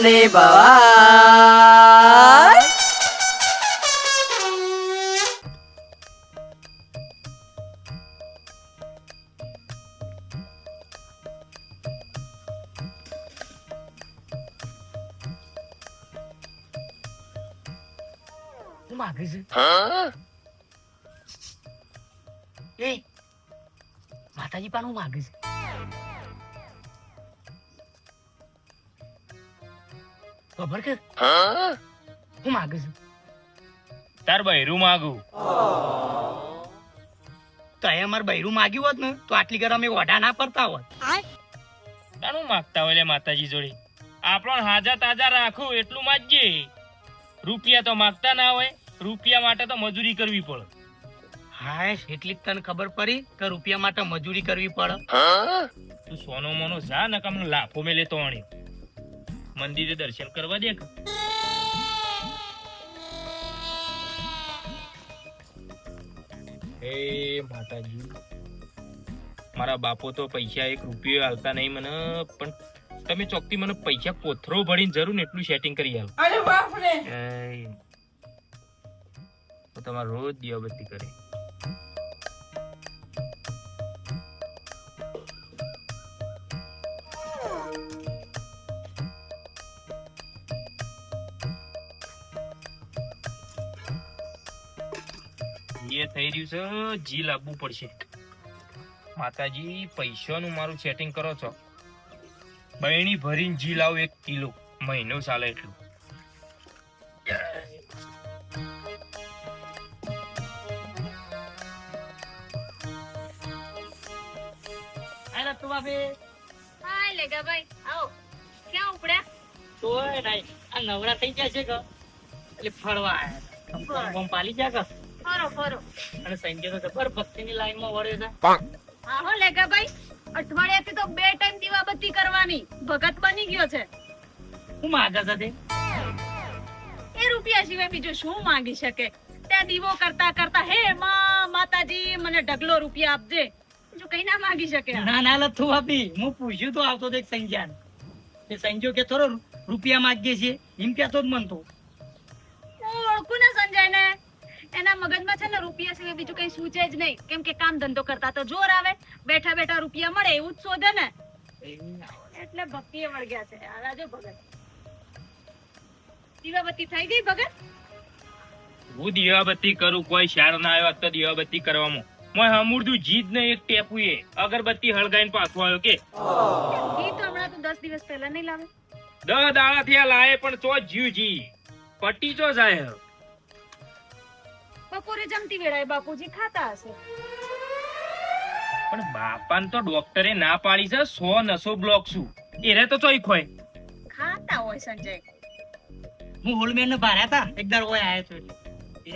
ને ભવાય. હું માગે છે એ માતાજી પાનું માગે છે ખબર કે હું માગે છે તાર બૈરું માગું તો એ અમાર બૈરું માગ્યું હોત ને તો આટલી ગરમ એ ઓઢા ના પડતા હોત. તારું માગતા હોય લે માતાજી જોડે આપણને હાજા તાજા રાખું એટલું માગજે. રૂપિયા તો માગતા ના હોય, રૂપિયા માટે તો મજૂરી કરવી પડે. હા એટલી તને ખબર પડી કે રૂપિયા માટે મજૂરી કરવી પડે. તું સોનો મોનો જા ને કમ લાફો મેલે તો મંદિરે દર્શન કરવા દે. હે માતાજી, મારા બાપો તો પૈસા 1 રૂપિયો આલતા નહીં મને, પણ તમે ચોકથી મને પૈસા કોથરો ભરીને જરૂર ને એટલું સેટિંગ કરી આલો. અરે બાપ રે. તો તમારે રોજ દીવાબત્તી કરે. એ થઈ રહ્યું છે, જી લાવવું પડશે. માતાજી પૈસાનું મારું સેટિંગ કરો છો. બહેણી ભરીને જી લાવ 1 કિલો, મહિનો ચાલે એટલું. અરે તું બાપે હાય લેગા ભાઈ આવો ક્યાં ઉપડ્યા તો નહીં આ નવરા થઈ ગયા છે કે એટલે ફરવા આયા બમ પાલી ગયા કે ફરો ફરો અને સંજય તો જબર ભક્તિની લાઈનમાં વળે છે. હા હો લેગા ભાઈ અઠવાડિયાથી તો 2 ટાઈમ દીવાબત્તી કરવાની ભગત બની ગયો છે. હું માગા સાથે એ રૂપિયા સિવાય બીજું શું માંગી શકે? ત્યાં દીવો કરતા કરતા હે માં માતાજી મને ઢગલો રૂપિયા આપજે, બીજું કઈ ના માંગી શકે. ના ના લથું આપી હું પૂછ્યું તો આવતો તો એક સંજ્ઞાન તે સંજ્યો કે થોડો રૂપિયા માંગીએ છીએ એમ કહેતો જ મન તો હું ઓળખું ને સંજય ને, એના મગજમાં છે ને રૂપિયા સિવાય બીજું કઈ સૂચે જ નહીં. કેમ કે કામ ધંધો કરતા તો જોર આવે, બેઠા બેઠા રૂપિયા મળે એવું જ શોધે ને, એટલે ભક્તિએ વળગ્યા છે. આ રાજો ભગત દીવાબત્તી થઈ ગઈ ભગત? હું દીવાબત્તી કરું, કોઈ શાર ના આવ્યો તો દીવાબત્તી કરવામાં મોય હમુરદું જીદ ને એક ટેપુ એ અગરબત્તી હળગાઈને પાછો આવ્યો કે ઈ તો હમણાં તો 10 દિવસ પહેલા નહીં લાવે. 10 દાડા થયા લાય પણ ચો જીવ જી પટ્ટી ચો જાય. બપોરે જમતી વેળાએ બાપુજી ખાતા હશે. પણ બાપાને તો ડોક્ટરે ના પાડી છે 100 નસો બ્લોક શું એરે તો ચોઈ ખોય. ખાતા હોય સંજય. હું હોલમેન ને ભાર્યા હતા એક દાડ ઓય આયો તો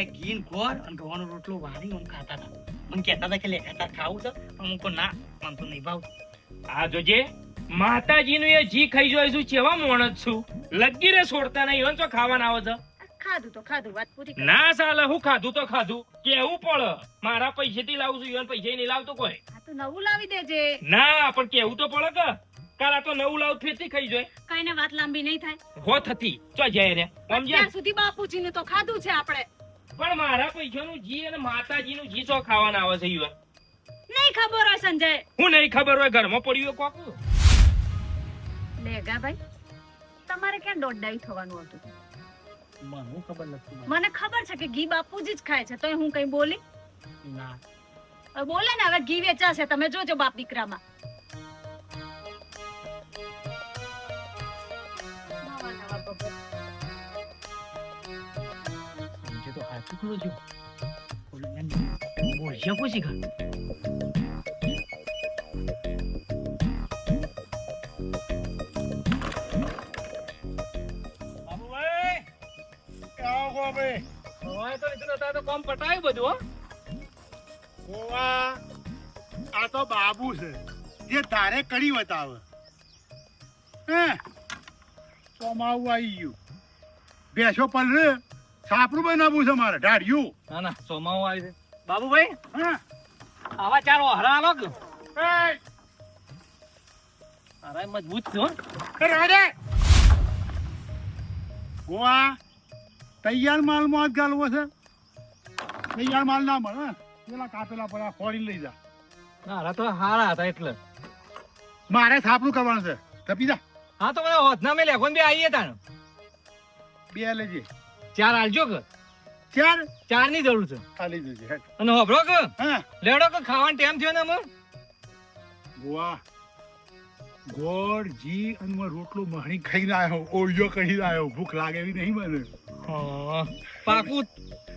એ ઘીન ગોળ અને ઘઉંનો રોટલો વાળી ઓમ ખાતા હતા. મને કહેતા હતા કે લે તાર ખાવું છે પણ હું કો ના મને તો નહીં ભાવતું. આ જોજે માતાજીનું એ જી ખાઈ જોઈ છું કેવા મોણસ છું, લગી રે છોડતા નહીં હોય તો ખાવાના આવે છે. ખાધું તો ખાધું, વાત પૂરી કર. ના ચાલે, હું ખાધું તો ખાધું કેવું પડે. મારા પૈસેથી લાવું છું ઈવન પૈસા નહીં લાવતો કોઈ. આ તો નવું લાવી દેજે. ના પણ કેવું તો પડે કે કાલા તો નવું લાવ ફેરથી ખાઈ જોય. કઈને વાત લાંબી નહીં થાય. હો થતી ચો જાય રે સમજ્યા. ત્યાં સુધી બાપુજીનું તો ખાધું છે આપણે. પણ મારા પૈસાનું જી અને માતાજીનું જી ચો ખાવાના આવે છે ઈવન. નહીં ખબર હોય સંજય. હું નહીં ખબર હોય ઘરમાં પડ્યું કોક. લેગા ભાઈ તમારે ક્યાં દોડાઈ થવાનું હતું? મને ખબર નથી. મને ખબર છે કે ઘી બાપુજી જ ખાય છે, તો હું કઈ બોલી? ના હવે બોલે ને, હવે ઘી વેચાશે તમે જોજો બાપ દીકરામાં. નવા નવા ભગત. સંજય તો હાચું કહું છું. હોલમેન બોલશે પછી ખા કામ પટાયું બધું. આ તો બાબુ છે જે તારે કરી બતાવે. હે સોમાવું આવી ગયું. બેસો પર રે સાપરું બનાવવું છે મારે ઢાળ્યું. ના ના સોમાવું આવી છે. બાબુભાઈ હા આવા ચાર ઓહરા આલો કે એ અરે મજબૂત છે હો. રાડે ગોવા તૈયાર માલમાં જ ગાલવો છે. તૈયાર માલ ના મળે, પેલા કાપેલા પડ્યા ફોડી લઈ જા. મારા તો હારા હતા એટલે. મારે થાપણું કરવાનું છે. તપી જા. હા તો બધા હોદના મેં લેખોન બે આવીએ તાણ. 2 લેજે. 4 આલજો કે 4 4 ની જરૂર છે. ખાલી જજે. હેડ. અને હોભળો કે હા લેડો કે ખાવાનો ટાઈમ થયો ને અમે. ગોવા ગોળ ઘી અને મેં રોટલો મહણી ખાઈને આવ્યો, ઓળિયો કરીને આવ્યો. ભૂખ લાગે એવી નહીં મને. હા, પાકું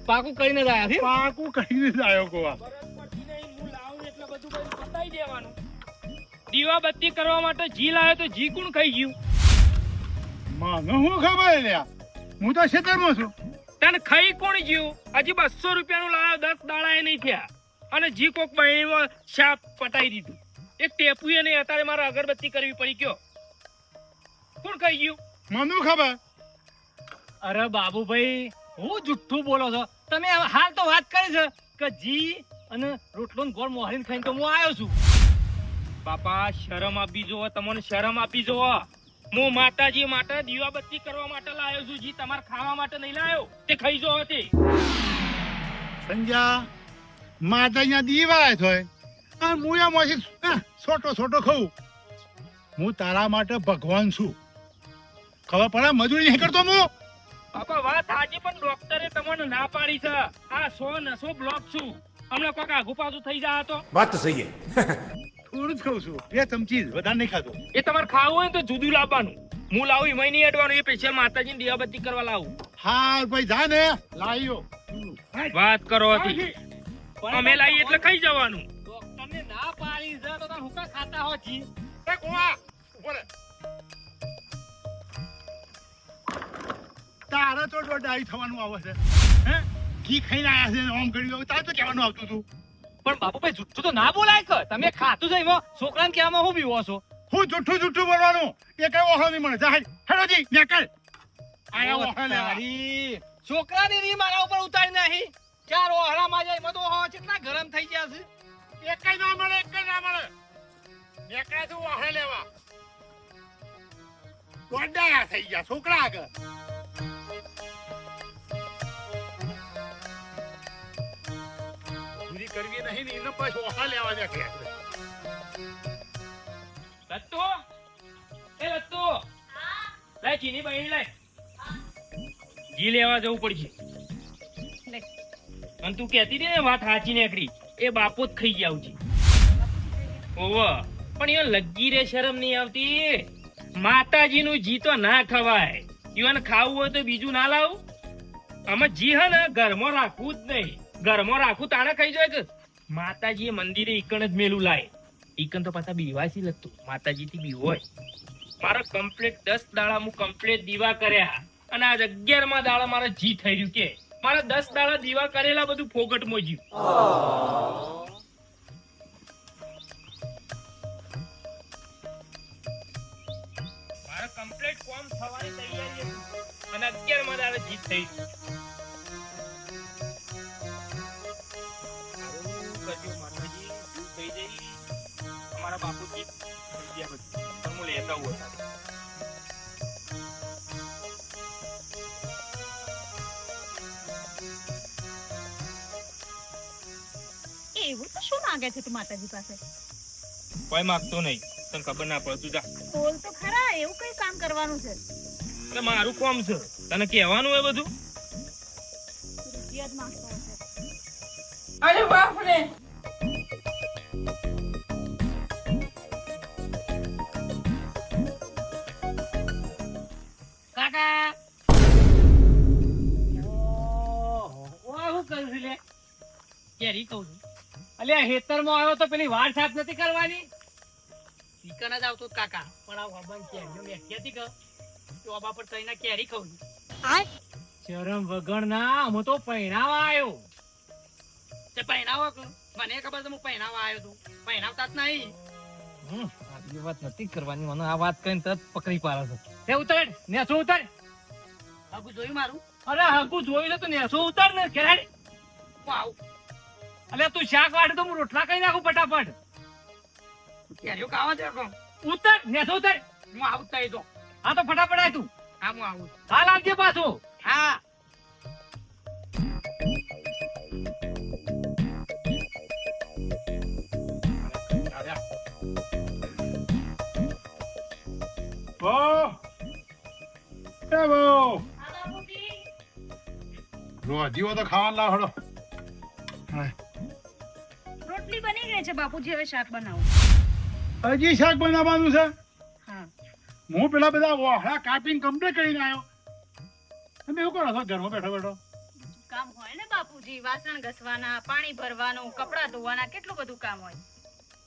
પાકું કરીને જ આયા છે. પાકું કરીને જ આવ્યો ગોવા. હું લાવું એટલે બધું બધું પતાઈ દેવાનું. દીવાબત્તી કરવા માટે જી લાવ્યો તો જી કોણ ખાઈ ગયું? મને શું ખબર લ્યા, હું તો ખેતરમાં છું. તને ખાઈ કોણ ગયું? હજી 200 રૂપિયાનું લાવ્યો, 10 દાડા એ નહીં થયા અને જી કોક બહેણીમાં શાપ પટાઈ દીધું. એક ટેપુએ નહીં, અત્યારે મારે અગરબત્તી કરવી પડી. કયો કોણ ખાઈ ગયું? મને ખબર. અરે બાબુભાઈ, હું જુઠ્ઠું બોલો છો તમે. હાલ તો વાત કરી છે કે જી અને રોટલો ને ગોળ મોહરીને ખાઈને તો હું આવ્યો છું. બાપા શરમ આપી જોવો, તમને શરમ આપી જોવો. હું માતાજી માટે દીવાબત્તી કરવા માટે લાવ્યો છું. જી તમારે ખાવા માટે નહીં લાવ્યો. તે ખાઈ જો તે સંજા માતા અહીંયા દીવા થોય અને હું એમાંથી છોટો છોટો ખાઉં. હું તારા માટે ભગવાન છું, ખબર પડે? મજૂરી નહીં કરતો હું. બાપા વાત સાચી, પણ ડોક્ટરે તમને ના પાડી છે. આ 100 બ્લોક છું. હમણાં કોક આગુ પાછું થઈ જાય તો વાત તો સહી છે. થોડું જ ખાઉં છું, 2 ચમચી જ, વધારે નહીં ખાતો. એ તમારે ખાવું હોય ને તો જુદું લાવવાનું. હું લાવું એમાં નહીં અડવાનું. એ સ્પેશિયલ માતાજીની દીવાબત્તી કરવા લાવું. હા ભાઈ જા ને લાવ્યો. વાત કરો હતી. અમે લાવીએ એટલે ખાઈ જવાનું. ડોક્ટરને ના પાડી છે તો તમે હુકા ખાતા હો જી. એ ગોવા, ઉભો રહે. તારે તો ડાઈ થવાનું આવે છે. હે ઘી ખાઈને આયા છે, આમ કર્યું. તારે તો કહેવાનું આવતું હતું. પણ બાબુભાઈ જુઠ્ઠું તો ના બોલાય કે. તમે ખાતું છે એમાં છોકરાને કહેવામાં હું બીવો છો? હું જુઠ્ઠું બોલવાનું એ કઈ ઓહો નહીં મળે. જા હેડોજી નીકળ. આયા ઓહો લેવા. તારી છોકરાની રી મારા ઉપર ઉતારી નાખી. 4 ઓહરામાં જાય એમાં તો ઓહો કેટલા ગરમ થઈ ગયા છે. એકઈ ના મળે, એકઈ ના મળે. નીકળે તું ઓહો લેવા. દોડાયા થઈ ગયા છોકરા આગળ. પૂરી કરવી નહીં ને એને પાછું ઓહો લેવા દે કે. લત્તુ, એ લત્તુ, લાય ચીની બહેણી લાય. ઘી લેવા જવું પડશે. લે. અને તું કહેતી હતી ને વાત સાચી નીકળી. એ બાપો જ ખાઈ જાવ છે. ઓવ પણ એ લગી રે શરમ નહીં આવતી. માતાજીનું જી તો ના ખવાય. ઈવન ખાવું હોય તો બીજું ના લાવું. આમાં જી હે ને ઘરમાં રાખવું જ નહીં. ઘરમાં રાખવું તાણે ખાઈ જાય કે માતાજીએ મંદિરે ઈકણ જ મેલું લાય. ઈકણ તો પાછા બીવાસી લગતું. માતાજીથી બીવ હોય. મારો કમ્પ્લીટ 10 દાડા હું કમ્પ્લીટ દીવા કર્યા અને આજ 11મા દાડા મારા જી થઈ રહ્યું કે મારા 10 દાડા દીવા કરેલા બધું ફોગટમાં જ્યું. મારા કમ્પ્લીટ કોમ થવાની તૈયારી હતી અને 11મા દાડા જી થઈ રહ્યું. સારું કરજો માતાજી, જીવ થઈ જઈ. અમારા બાપુજી થઈ ગયા બધું. પણ હું લેતા આવું હતા. એવું તો શું માંગે છે તું માતાજી પાસે? કોઈ માગતો નહીં. તને ખબર ના પડે. તું જા. બોલ તો ખરા, એવું કઈ કામ કરવાનું છે? એટલે મારું કામ છે. તને કહેવાનું હોય બધું. રૂપિયા જ માંગતો હશે. અરે બાપ રે. કાકા ઓય હું કરું છું લે? કેરી કહું છું. અલ્યા હેતરમાં આવ્યો તો પેલી વાડ સાફ નથી કરવાની? ચિકન જ આવતો કાકા, પણ આ વાબાન કેરીઓ મેઠી હતી કે તો વાબા પર તઈના કેરી ખાઉં છું. શરમ વગરના હું તો પહેરાવા આવ્યો. તે પહેરાવો કે મને ખબર છે હું પહેરાવા આવ્યો છું. પહેરાવતા જ નહીં. આ વાત નથી કરવાની. મને આ વાત કહીને તરત પકડી પાડે છે. તે ઉતાર નેસો ઉતાર. આખું જોયું મારું? અરે હકુ જોઈ લે તો નેસો ઉતાર ને કેરાડી. હું આવું. અલ્યા તું શાક વાટે તો હું રોટલા કરી નાખું ફટાફટ. કેરીઓ ખાવા દે કો. ઉતાર નેસો ઉતાર. હું આવું તઈ તો. હા તો ફટાફટ આય તું. હા હું આવું હાલ આવજે પાછું. હા રોજીઓ તો ખાવાનું લાવ હળો. રોટલી બની ગઈ છે બાપુજી, હવે શાક બનાવો. હજી શાક બનાવવાનું છે? હા. હું પેલા બધા વાહડા કાપીને કમ્પ્લીટ કરીને આવ્યો. તમે એવું કરો છો ઘરમાં બેઠો બેઠો? કામ હોય ને બાપુજી, વાસણ ઘસવાના, પાણી ભરવાનું, કપડાં ધોવાના, કેટલું બધું કામ હોય.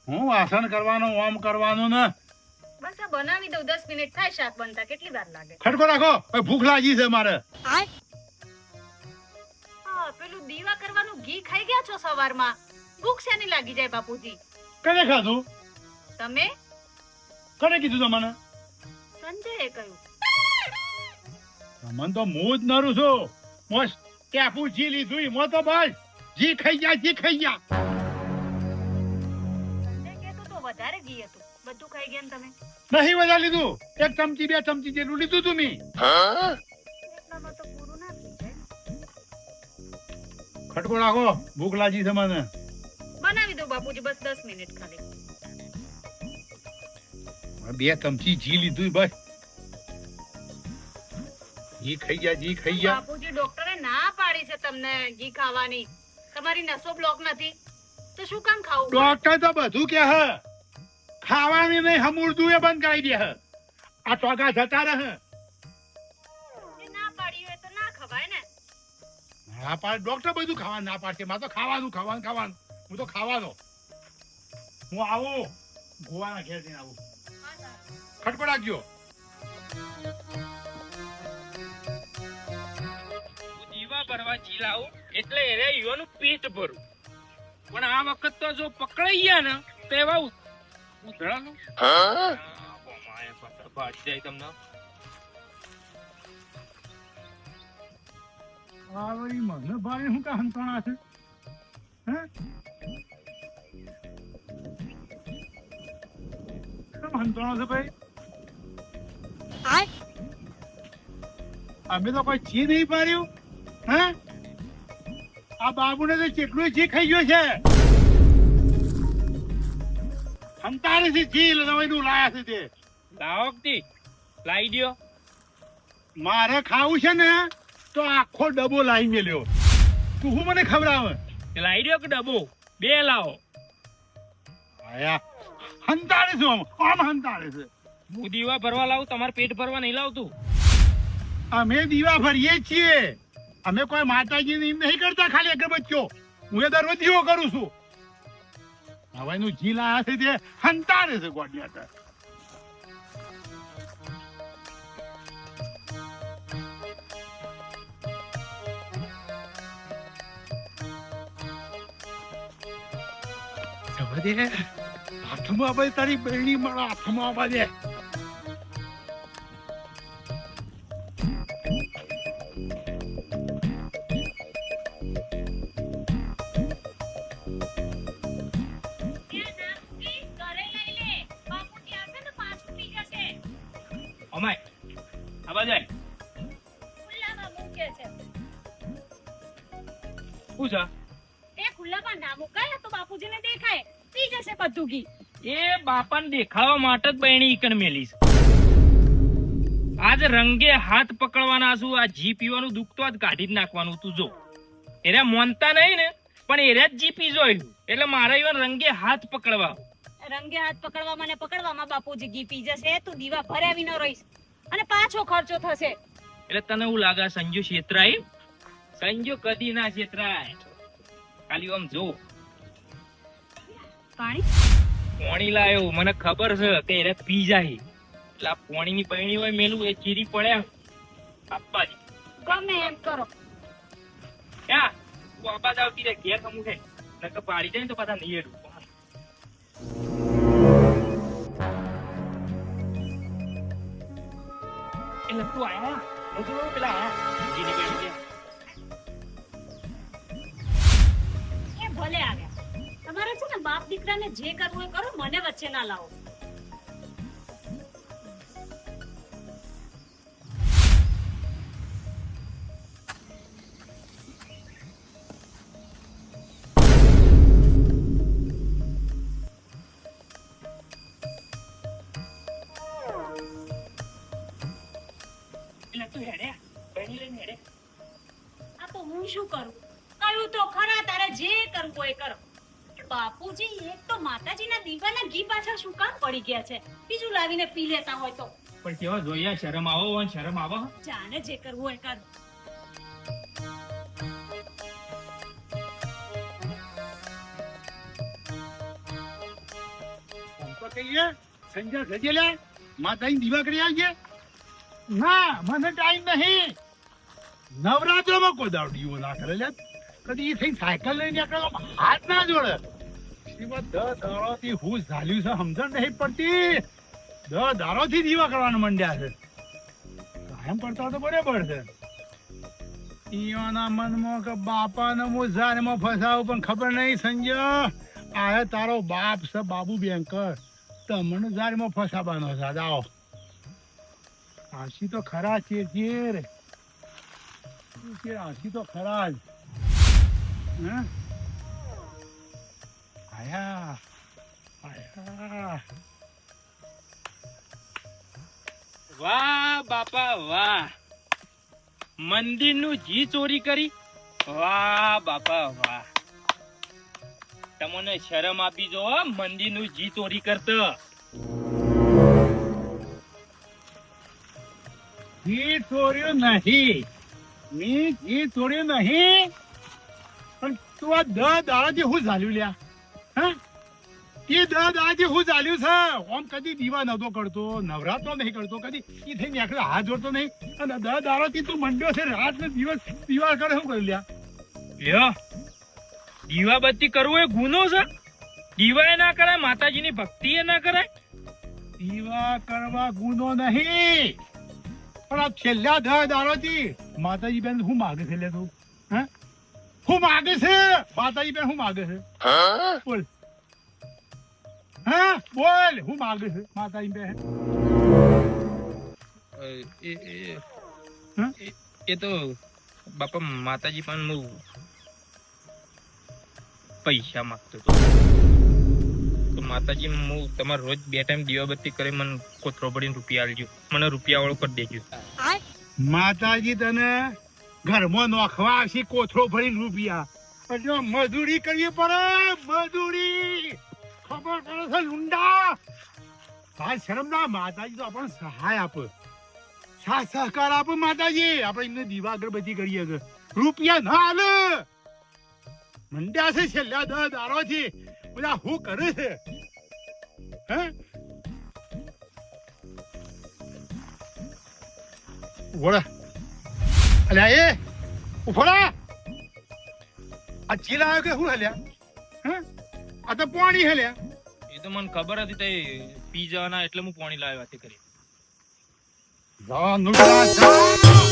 હું વાસણ કરવાનું, ઓમ કરવાનું ને. બસ આ બનાવી દઉં, 10 મિનિટ થાય શાક બનતા, કેટલી વાર લાગે? ખડકો રાખો, હવે ભૂખ લાગી છે મારે. હા, પેલું દીવા કરવાનું ઘી ખાઈ ગયા છો સવારમાં, ભૂખ શેની લાગી જાય બાપુજી? કને ખાધું? તમે? કને કીધું તમને? સંજયે કહ્યું. મને તો હું જ નરું છું. મોસ ટેપુ જી લીધું, મો તો બસ જી ખાઈ ગયા, જી ખાઈ ગયા. સંજય કહેતો તો વધારે ઘી હતું, બધું ખાઈ ગયા ને તમે? નહીં વધારે લીધું, 1 ચમચી 2 ચમચી જેટલું લીધું તું મી. એટલામાં તો પૂરું ના થઈ જાય. ખડકો રાખો, ભૂખ લાગી છે મને. બનાવી દો બાપુજી, બસ 10 મિનિટ ખાલી. 2 ચમચી જી લીધું બસ. જી ખાઈ ગયા, જી ખાઈ ગયા. બાપુજી ડોક્ટરે ના પાડી છે તમને ઘી ખાવાની. તમારી નસો બ્લોક નથી તો શું કામ ખાવું? ડોક્ટર તો બધું કે હે, ખાવાની નહીં હમુરદું એ બંધ કરી દે હે. આ ટોગા જતા રહે. એ ના પાડી હોય તો ના ખવાય ને. હા પાડ ડોક્ટર બધું ખાવાનું ના પાડશે. મારે તો ખાવાનું ખાવાનું ખાવાનું. હું તો ખાવાનો. હું આવું ગોવાના ઘેર જઈને આવું. ખટકો રાખજો. દીવા ભરવા જીલાવું એટલે એરે યુવાનું પેટ ભરું. પણ આ વખત તો જો પકડાઈ ગયા ને તો એવા ઉધડાનું માયા પાછા ભાજી જાય તમને. આ વળી મને ભાઈ હું કા હંતોણા છે? હે? કેમ હંતોણા છે ભાઈ? અમે તો કોઈ જી નહીં પાડ્યું. હે? આ બાબુને તો કેટલું જી ખાઈ ગયો છે. હંતારે છે જી લવાઈનું લાયા છે તે. લાવકતી લાઈ દ્યો. મારે ખાવું છે ને તો આખો ડબ્બો લાવી મેલ્યો. તું હું મને ખવડાવે? લાઈ દ્યો કે ડબ્બો બે લાવો. આયા હંતારે છે, આમ હંતારે છે. હું દીવા ભરવા લાવું, તમારે પેટ ભરવા નહીં લાવતું. અમે દીવા ભરીએ છીએ. અમે કોઈ માતાજીને એમ નહીં કરતા ખાલી અગરબત્તીઓ. હું એ દરરોજ દીવો કરું છું. હવાઈનું જી લાયા છે તે હંતારે છે ગોડિયા. હાથમાં આવે તારી બહેણી મારા હાથમાં આવવા દે. અમાય આ બાજુ આય. ખુલ્લામાં મૂકે છે. શું છે? એ ખુલ્લામાં ના મુકાય તો બાપુજીને દેખાય, પી જશે બધું ઘી. એ બાપાને દેખાવા માટે જ બહેણી ઈકણ મેલી છે. આજ રંગે હાથ પકડવાના છું. આ જી પીવાનું દુઃખ તો આજ કાઢી જ નાખવાનું. તું જો એને મોનતા નહીં ને પણ એને જ જી પી જોયું એટલે મારા ઈવન રંગે હાથ પકડવા. રંગે હાથ પકડવામાં ને પકડવામાં બાપુજી ઘી પી જશે. તું દીવા ભર્યા વિનો રહીશ અને પાછો ખર્ચો થશે. એટલે તને એવું લાગે સંજુ છેતરાય? સંજુ કદી ના છેતરાય. ખાલી આમ જો પાણી પોણી લાયો. મને ખબર છે કે એને પી જાય એટલે આ પોણીની બહેણી હોય મેલું એ ચીરી પડ્યા આપવા દે. ગમે એમ કરો. ક્યાં તું આબાદ આવતી રે ઘેર કમું છે નકર પાડી જાય ને તો પાછા નહીં હેડું. એટલે તું આયા હજુ પેલા આયા જીની બહેણી છે. એ ભલે આવ્યા. તમારે છે ને બાપ દીકરાને જે કરવું હોય કરો, મને વચ્ચે ના લાવો. આ તો હું શું કરું? કહ્યું તો ખરા, તારે જે કરવું હોય એ કરો. બાપુજી, એક તો માતાજીના દીવાના ઘી પાછળ શું કામ પડી ગયા છે? બીજું લાવીને પી લેતા હોય તો. પણ કેવા જોઈએ, શરમ આવો હોય, શરમ આવો. જાને જે કરવું હોય કર. આમ તો કહીએ સંજય જજે લે માતાજી દીવા કરી આવજે. ના મને ટાઈમ નહીં. નવરાત્રોમાં કોઈ દાવ દીવો ના કરે લે. કદી થઈ સાયકલ લઈને નીકળો હાથ ના જોડે. એમાં 10 દાડોથી હું ઝાલ્યું છે સમજણ નહીં પડતી. 10 દાડોથી દીવા કરવાના મંડ્યા છે. કાયમ પડતા તો બરાબર છે. ઈયોના મનમાં કે બાપાને હું ઝારમાં ફસાવું પણ ખબર નહીં સંજય. આ તારો બાપ છે બાબુ બેંકર. તમને ઝારમાં ફસાવાનો છે. આવો આશી તો ખરા છે રે. આશી તો ખરા જ. હા આયા આયા. વાહ બાપા વાહ, મંદિરનું જી ચોરી કરી. વાહ બાપા વાહ, તમને શરમ આપી જો, મંદિરનું જી ચોરી કરતો. જી ચોર્યું નહીં. મી જી ચોર્યું નહીં. પણ તું આ 10 દાડાથી હું ઝાલ્યું લ્યા? હા એ 10 દાડાથી હું ઝાલ્યું છે. આમ કદી દીવા નતો કરતો, નવરાત્રો નહીં કરતો, કદી ઈ થઈ નીકળે હાથ જોડતો નહીં. અને 10 દાડાથી તું મંડ્યો છે રાત ને દિવસ દીવા કરે. શું કર્યું લ્યા? લ્યો, દીવાબત્તી કરવું એ ગુનો છે? દીવા ના કરાય, માતાજીની ભક્તિ એ ના કરાય? દીવા કરવા ગુનો નહીં. પણ આ છેલ્લા 10 દાડાથી માતાજી બેન શું માગે છે લે તું? હા શું માગે છે માતાજી બેન? શું માગે છે? બોલ. હા બોલ, શું માગે છે માતાજી બેન? એ તો બાપા માતાજી પણ હું પૈસા માંગતો હતો. તો માતાજી હું તમારે રોજ 2 ટાઈમ દીવાબત્તી કરી મને કોથરો ભરીને રૂપિયા આલજો. મને રૂપિયા વાળો કરી દેજો. માતાજી તને ઘરમાં નોખવા આવશે કોથળો ભરીને રૂપિયા. એટલે મજૂરી કરવી પડે. મજૂરી ખબર પડે છે લુંડા. આ શરમ ના. માતાજી તો આપણને સહાય આપે, સાથ સહકાર આપે માતાજી. આપણે એમને દીવા અગરબત્તી કરીએ કે રૂપિયા ના હાલે. મંડ્યા છે છેલ્લા 10 દાડોથી. બધા શું કરે છે? હે વળા અલ્યા એ ઉફળા. આ ચીલા આવ્યો કે શું હલ્યા? હે આ તો પાણી હલ્યા. એ તો મને ખબર હતી તે પી જવાના એટલે હું પાણી લાવ્યા તે કરી. જા નુડા જા.